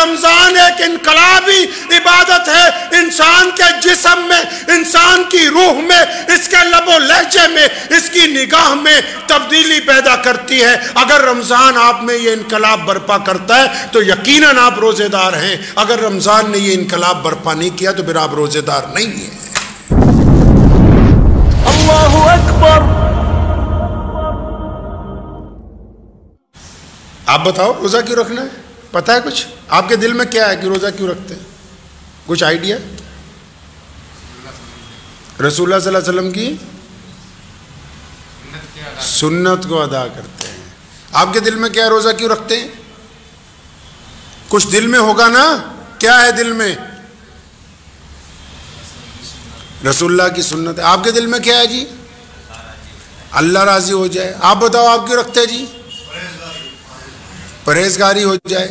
رمضان ایک انقلابی عبادت ہے، انسان کے جسم میں، انسان کی روح میں، اس کے لب و لہجے میں، اس کی نگاہ میں تبدیلی پیدا کرتی ہے۔ اگر رمضان آپ میں یہ انقلاب برپا کرتا ہے تو یقیناً آپ روزے دار ہیں، اگر رمضان نے یہ انقلاب برپا نہیں کیا تو پھر آپ روزے دار نہیں ہیں۔ اللہ اکبر۔ آپ بتاؤ روزہ کیوں رکھنا ہے؟ پتہ ہے کچھ؟ آپ کے دل میں کیا ہے کہ روزہ کیوں رکھتے ہیں؟ کچھ آئیڈیا؟ رسول اللہ صلی اللہ علیہ وسلم کی سنت کو ادا کرتے ہیں۔ آپ کے دل میں کیا ہے؟ روزہ کیوں رکھتے ہیں؟ کچھ دل میں ہوگا نا؟ کیا ہے دل میں؟ رسول اللہ کی سنت ہے۔ آپ کے دل میں کیا ہے جی؟ اللہ راضی ہو جائے۔ آپ بتاؤ آپ کیوں رکھتے ہیں جی؟ پرہیزگاری ہو جائے۔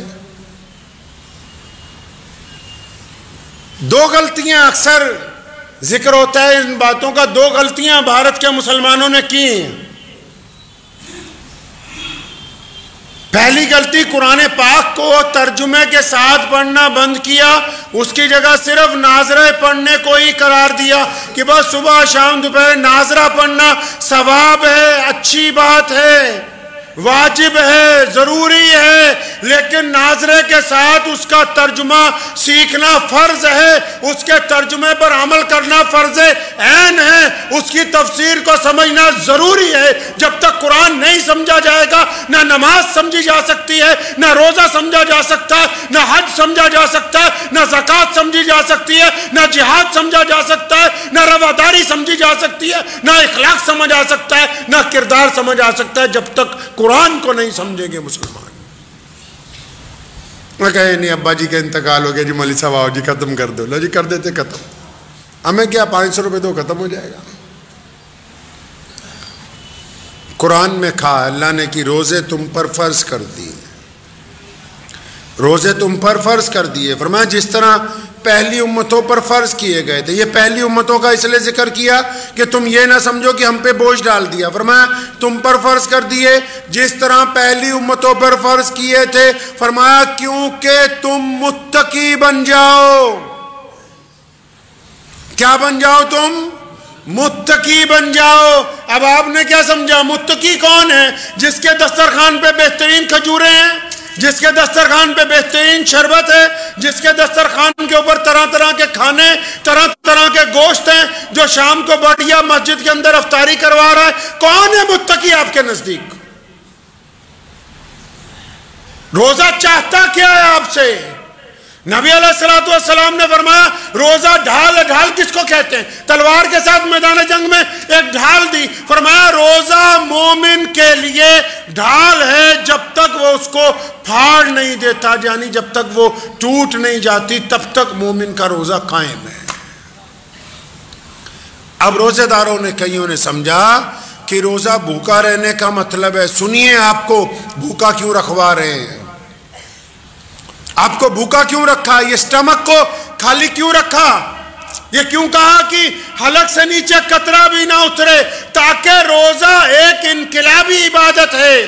دو غلطیاں اکثر ذکر ہوتا ہے ان باتوں کا، دو غلطیاں بھارت کے مسلمانوں نے کی ہیں۔ پہلی غلطی، قرآن پاک کو ترجمے کے ساتھ پڑھنا بند کیا، اس کی جگہ صرف ناظرہ پڑھنے کو ہی قرار دیا کہ بس صبح شام دوپہر ناظرہ پڑھنا ثواب ہے، اچھی بات ہے، واجب ہے، ضروری ہے، لیکن ناظرے کے ساتھ اس کا ترجمہ سیکھنا فرض ہے، اس کے ترجمے پر عمل کرنا فرض عین ہے، اس کی تفسیر کو سمجھنا ضروری ہے۔ جب تک قرآن نہیں سمجھا جائے گا نہ نماز سمجھی جا سکتی ہے، نہ روزہ سمجھا جا سکتا ہے، نہ حج سمجھا جا سکتا ہے، نہ زکوٰۃ سمجھی جا سکتی ہے، نہ جہاد سمجھا جا سکتا ہے، نہ رواداری سمجھی جا سکتی ہے، نہ اخلاق سمجھ آ سکتا ہے، نہ کردار سمجھ آ سکتا ہے، جب تک قرآن کو نہیں سمجھیں گے مسلمان۔ میں کہے نہیں ابا جی کا انتقال ہو گیا جی، مولوی صاحب آؤ جی ختم کر دو، لو جی کر دیتے ختم، ہمیں کیا 500 روپے دو ختم ہو جائے گا۔ قرآن میں کہا اللہ نے کہ روزے تم پر فرض کر دیے، روزے تم پر فرض کر دیے، فرمایا جس طرح پہلی امتوں پر فرض کیے گئے تھے۔ یہ پہلی امتوں کا اس لیے ذکر کیا کہ تم یہ نہ سمجھو کہ ہم پہ بوجھ ڈال دیا، فرمایا تم پر فرض کر دیے جس طرح پہلی امتوں پر فرض کیے تھے، فرمایا کیونکہ تم متقی بن جاؤ۔ کیا بن جاؤ تم؟ متقی بن جاؤ۔ اب آپ نے کیا سمجھا؟ متقی کون ہے؟ جس کے دسترخوان پہ بہترین کھجوریں ہیں، جس کے دسترخوان پہ بہترین شربت ہے، جس کے دسترخوان کے اوپر طرح طرح کے کھانے، طرح طرح کے گوشت ہیں، جو شام کو بڑھیا مسجد کے اندر افطاری کروا رہا ہے۔ کون ہے متقی آپ کے نزدیک؟ روزہ چاہتا کیا ہے آپ سے؟ نبی علیہ السلام نے فرمایا روزہ ڈھال ہے۔ ڈھال کس کو کہتے ہیں؟ تلوار کے ساتھ میدان جنگ میں ایک ڈھال دی، فرمایا روزہ مومن کے لیے ڈھال ہے جب تک وہ اس کو پھاڑ نہیں دیتا، یعنی جب تک وہ ٹوٹ نہیں جاتی تب تک مومن کا روزہ قائم ہے۔ اب روزے داروں نے کئیوں نے سمجھا کہ روزہ بھوکا رہنے کا مطلب ہے۔ سنیے آپ کو بھوکا کیوں رکھوا رہے ہیں، آپ کو بھوکا کیوں رکھا، یہ سٹمک کو خالی کیوں رکھا، یہ کیوں کہا کہ حلق سے نیچے قطرہ بھی نہ اترے، تاکہ روزہ ایک انقلابی عبادت ہے۔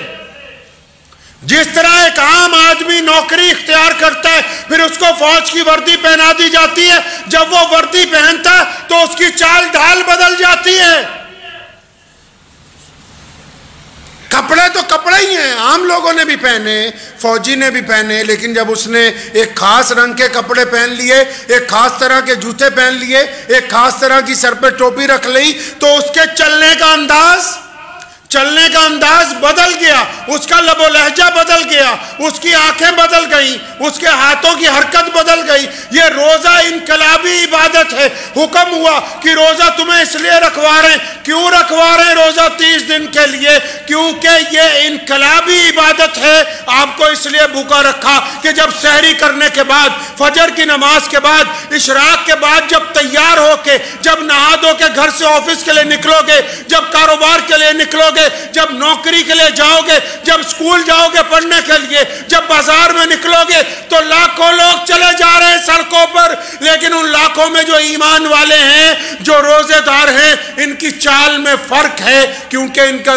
جس طرح ایک عام آدمی نوکری اختیار کرتا ہے پھر اس کو فوج کی وردی پہنا دی جاتی ہے، جب وہ وردی پہنتا ہے تو اس کی چال ڈھال بدل جاتی ہے۔ کپڑے تو کپڑے ہی ہیں، عام لوگوں نے بھی پہنے، فوجی نے بھی پہنے، لیکن جب اس نے ایک خاص رنگ کے کپڑے پہن لیے، ایک خاص طرح کے جوتے پہن لیے، ایک خاص طرح کی سر پہ ٹوپی رکھ لی تو اس کے چلنے کا انداز بدل گیا، اس کا لب و لہجہ بدل گیا، اس کی آنکھیں بدل گئیں، اس کے ہاتھوں کی حرکت بدل گئی۔ یہ روزہ انقلابی عبادت ہے۔ حکم ہوا کہ روزہ تمہیں اس لیے رکھوا رہے ہیں۔ کیوں رکھوا رہے ہیں روزہ 30 دن کے لیے؟ کیونکہ یہ انقلابی عبادت ہے۔ آپ کو اس لیے بھوکا رکھا کہ جب سحری کرنے کے بعد، فجر کی نماز کے بعد، اشراق کے بعد جب تیار ہو کے، جب نہا دھو کے گھر سے آفس کے لیے نکلو گے، جب کاروبار کے لیے نکلو گے، گے، جب نوکری کے لیے جاؤ گے، جب اسکول جاؤ گے پڑھنے کے لیے، جب بازار میں نکلو گے تو لاکھوں لوگ چلے جا رہے ہیں سڑکوں پر، لیکن ان لاکھوں میں جو ایمان والے ہیں، جو روزے دار ہیں، ان کی چال میں فرق ہے، کیونکہ ان کا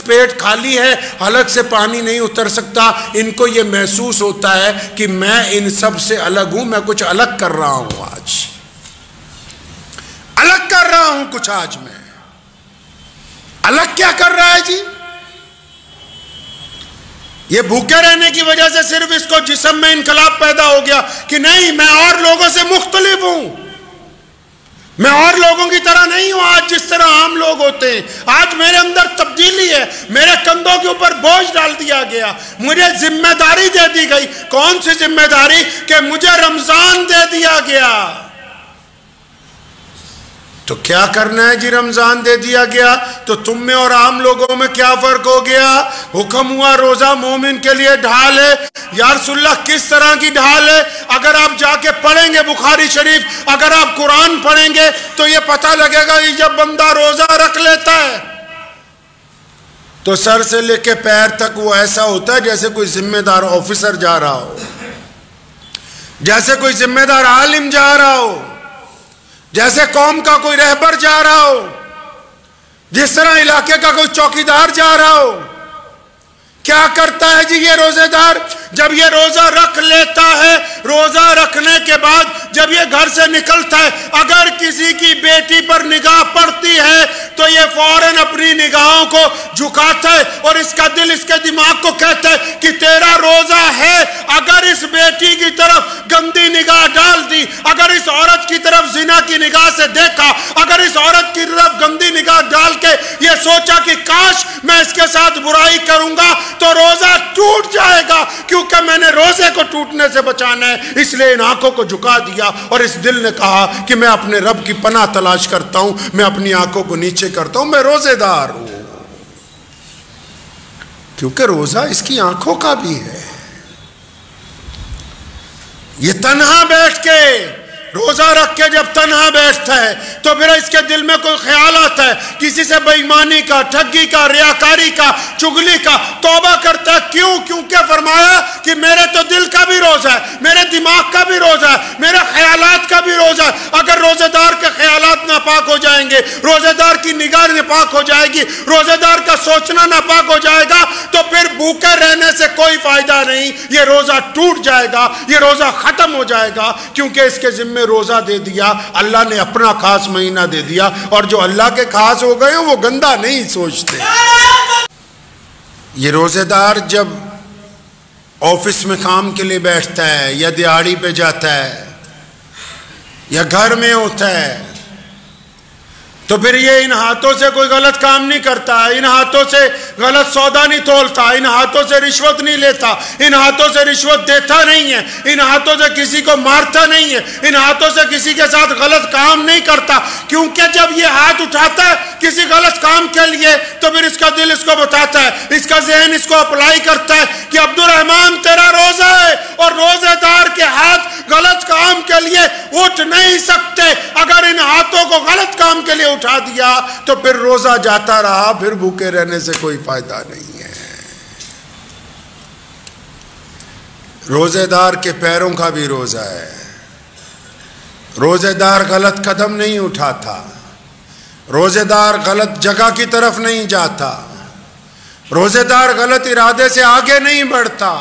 پیٹ خالی ہے، حلق سے پانی نہیں اتر سکتا، ان کو یہ محسوس ہوتا ہے کہ میں ان سب سے الگ ہوں، میں کچھ الگ کر رہا ہوں، آج الگ کر رہا ہوں کچھ، آج میں الگ کیا کر رہا ہے جی؟ یہ بھوکے رہنے کی وجہ سے صرف اس کو جسم میں انقلاب پیدا ہو گیا کہ نہیں میں اور لوگوں سے مختلف ہوں، میں اور لوگوں کی طرح نہیں ہوں، آج جس طرح عام لوگ ہوتے ہیں، آج میرے اندر تبدیلی ہے، میرے کندھوں کے اوپر بوجھ ڈال دیا گیا، مجھے ذمہ داری دے دی گئی۔ کون سی ذمہ داری؟ کہ مجھے رمضان دے دیا گیا۔ تو کیا کرنا ہے جی؟ رمضان دے دیا گیا تو تم میں اور عام لوگوں میں کیا فرق ہو گیا؟ حکم ہوا روزہ مومن کے لیے ڈھال ہے۔ یا رسول اللہ کس طرح کی ڈھال ہے؟ اگر آپ جا کے پڑھیں گے بخاری شریف، اگر آپ قرآن پڑھیں گے تو یہ پتہ لگے گا کہ جب بندہ روزہ رکھ لیتا ہے تو سر سے لے کے پیر تک وہ ایسا ہوتا ہے جیسے کوئی ذمہ دار آفیسر جا رہا ہو، جیسے کوئی ذمہ دار عالم جا رہا ہو، جیسے قوم کا کوئی رہبر جا رہا ہو، جس طرح علاقے کا کوئی چوکیدار جا رہا ہو۔ کیا کرتا ہے جی یہ روزے دار؟ جب یہ روزہ رکھ لیتا ہے، روزہ رکھنے کے بعد جب یہ گھر سے نکلتا ہے، اگر کسی کی بیٹی پر نگاہ پڑتی ہے تو یہ فوراً اپنی نگاہوں کو جھکاتا ہے اور اس کا دل اس کے دماغ کو کہتا ہے کہ تیرا روزہ ہے۔ اگر اس بیٹی کی طرف گندی نگاہ ڈال دی، اگر اس عورت کی طرف زنا کی نگاہ سے دیکھا، اگر اس عورت کی طرف گندی نگاہ ڈال کے یہ سوچا کہ کاش میں اس کے ساتھ برائی کروں گا، تو روزہ ٹوٹ جائے گا، کیونکہ میں نے روزے کو ٹوٹنے سے بچانا ہے، اس لیے ان آنکھوں کو جھکا دیا اور اس دل نے کہا کہ میں اپنے رب کی پناہ تلاش کرتا ہوں، میں اپنی آنکھوں کو نیچے کرتا ہوں، میں روزے دار ہوں، کیونکہ روزہ اس کی آنکھوں کا بھی ہے۔ یہ تنہا بیٹھ کے روزہ رکھ کے جب تنہا بیٹھتا ہے تو پھر اس کے دل میں کوئی خیال آتا ہے کسی سے بے ایمانی کا، ٹھگی کا، ریاکاری کا، چگلی کا، توبہ کرتا ہے۔ کیوں؟ کیونکہ فرمایا کہ میرے تو دل کا بھی روزہ ہے، میرے دماغ کا بھی روزہ ہے، میرے خیالات کا بھی روزہ ہے۔ اگر روزہ دار کے خیالات ناپاک ہو جائیں گے، روزہ دار کی نگاہ ناپاک ہو جائے گی، روزہ دار کا سوچنا ناپاک ہو جائے گا، تو پھر بھوکے رہنے سے کوئی فائدہ نہیں، یہ روزہ ٹوٹ جائے گا، یہ روزہ ختم ہو جائے گا، کیونکہ اس کے ذمہ روزہ دے دیا، اللہ نے اپنا خاص مہینہ دے دیا، اور جو اللہ کے خاص ہو گئے ہیں وہ گندا نہیں سوچتے۔ یہ روزے دار جب آفس میں کام کے لیے بیٹھتا ہے یا دیہاڑی پہ جاتا ہے یا گھر میں ہوتا ہے تو پھر یہ ان ہاتھوں سے کوئی غلط کام نہیں کرتا، ان ہاتھوں سے غلط سودا نہیں تولتا، ان ہاتھوں سے رشوت نہیں لیتا، ان ہاتھوں سے رشوت دیتا نہیں ہے، ان ہاتھوں سے کسی کو مارتا نہیں ہے، ان ہاتھوں سے کسی کے ساتھ غلط کام نہیں کرتا، کیونکہ جب یہ ہاتھ اٹھاتا ہے کسی غلط کام کے لیے تو پھر اس کا دل اس کو بتاتا ہے، اس کا ذہن اس کو اپلائی کرتا ہے کہ عبد الرحمن تیرا روزہ ہے، اور روزے دار کے ہاتھ غلط کام کے لیے اٹھ نہیں سکتے۔ اگر ان ہاتھوں کو غلط کام کے لیے اٹھا دیا تو پھر روزہ جاتا رہا، پھر بھوکے رہنے سے کوئی فائدہ نہیں ہے۔ روزے دار کے پیروں کا بھی روزہ ہے، روزے دار غلط قدم نہیں اٹھاتا، روزے دار غلط جگہ کی طرف نہیں جاتا، روزے دار غلط ارادے سے آگے نہیں بڑھتا،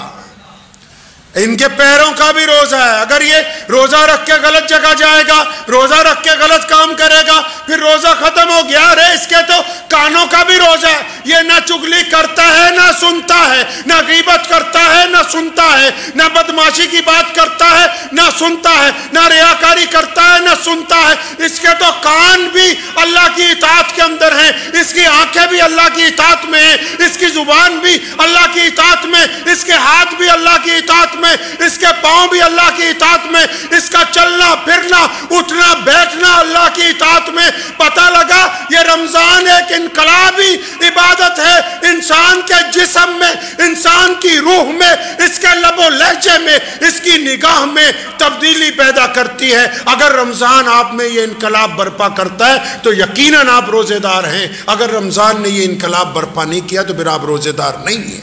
ان کے پیروں کا بھی روزہ ہے۔ اگر یہ روزہ رکھ کے غلط جگہ جائے گا، روزہ رکھ کے غلط کام کرے گا، پھر روزہ ختم ہو گیا۔ ارے اس کے تو کانوں کا بھی روزہ ہے، یہ نہ چگلی کرتا ہے نہ سنتا ہے، نہ غیبت کرتا ہے نہ سنتا ہے، نہ بدماشی کی بات کرتا ہے نہ سنتا ہے، نہ ریاکاری کرتا ہے نہ سنتا ہے۔ اس کے تو کان بھی اللہ کی اطاعت کے اندر ہیں، اس کی آنکھیں بھی اللہ کی اطاعت میں ہیں، اس کی زبان بھی اللہ کی اطاعت میں، اس کے ہاتھ بھی اللہ کی اطاعت میں، اس کے پاؤں بھی اللہ کی اطاعت میں، اس کا چلنا پھرنا اٹھنا بیٹھنا اللہ کی اطاعت میں۔ پتہ لگا یہ رمضان ایک انقلابی عبادت ہے، انسان کے جسم میں، انسان کی روح میں، اس کے لب و لہجے میں، اس کی نگاہ میں تبدیلی پیدا کرتی ہے۔ اگر رمضان آپ میں یہ انقلاب برپا کرتا ہے تو یقیناً آپ روزے دار ہیں، اگر رمضان نے یہ انقلاب برپا نہیں کیا تو پھر آپ روزے دار نہیں ہیں۔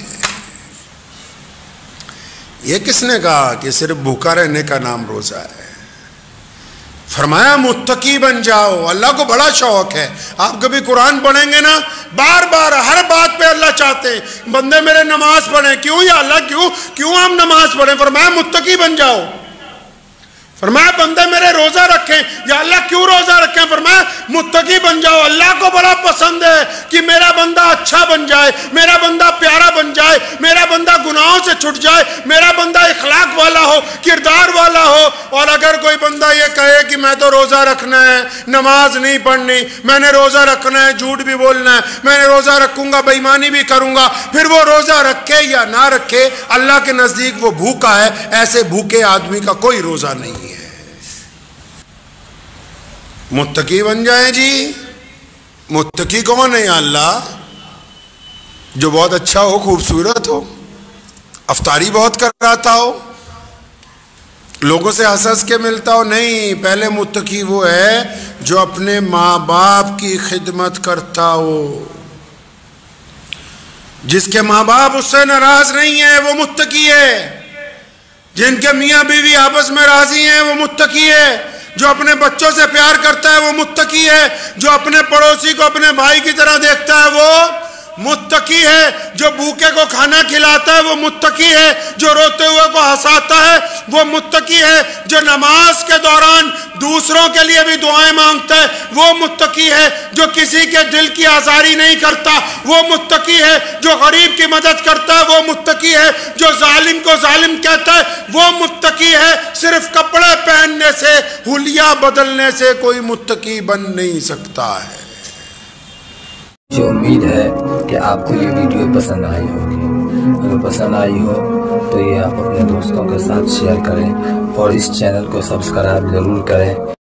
یہ کس نے کہا کہ صرف بھوکا رہنے کا نام روزہ ہے؟ فرمایا متقی بن جاؤ۔ اللہ کو بڑا شوق ہے، آپ کبھی قرآن پڑھیں گے نا، بار بار ہر بات پہ اللہ چاہتے ہیں بندے میرے نماز پڑھیں۔ کیوں یا اللہ کیوں ہم نماز پڑھیں؟ فرمایا متقی بن جاؤ۔ فرمایا بندے میرے روزہ رکھیں، یا اللہ کیوں روزہ رکھیں؟ فرمایا متقی بن جاؤ۔ اللہ کو بڑا پسند ہے کہ میرا بندہ اچھا بن جائے، میرا بندہ پیارا بن جائے، میرا بندہ گناہوں سے چھٹ جائے، میرا بندہ اخلاق والا ہو، کردار والا ہو۔ اور اگر کوئی بندہ یہ کہے کہ میں تو روزہ رکھنا ہے، نماز نہیں پڑھنی، میں نے روزہ رکھنا ہے، جھوٹ بھی بولنا ہے، میں نے روزہ رکھوں گا، بے ایمانی بھی کروں گا، پھر وہ روزہ رکھے یا نہ رکھے اللہ کے نزدیک وہ بھوکا ہے۔ ایسے بھوکے آدمی کا کوئی روزہ نہیں ہے۔ متقی بن جائیں جی۔ متقی کون ہے یا اللہ؟ جو بہت اچھا ہو، خوبصورت ہو، افطاری بہت کراتا ہو، لوگوں سے ہنس ہنس کے ملتا ہو؟ نہیں، پہلے متقی وہ ہے جو اپنے ماں باپ کی خدمت کرتا ہو، جس کے ماں باپ اس سے ناراض نہیں ہیں وہ متقی ہے، جن کے میاں بیوی آپس میں راضی ہیں وہ متقی ہے، جو اپنے بچوں سے پیار کرتا ہے وہ متقی ہے، جو اپنے پڑوسی کو اپنے بھائی کی طرح دیکھتا ہے وہ متقی ہے، جو بھوکے کو کھانا کھلاتا ہے وہ متقی ہے، جو روتے ہوئے کو ہنساتا ہے وہ متقی ہے، جو نماز کے دوران دوسروں کے لیے بھی دعائیں مانگتا ہے وہ متقی ہے، جو کسی کے دل کی آزاری نہیں کرتا وہ متقی ہے، جو غریب کی مدد کرتا ہے وہ متقی ہے، جو ظالم کو ظالم کہتا ہے وہ متقی ہے۔ صرف کپڑے پہننے سے، حلیہ بدلنے سے کوئی متقی بن نہیں سکتا ہے۔ مجھے امید ہے کہ آپ کو یہ ویڈیو پسند آئی ہوگی۔ اگر پسند آئی ہو تو یہ آپ اپنے دوستوں کے ساتھ شیئر کریں اور اس چینل کو سبسکرائب ضرور کریں۔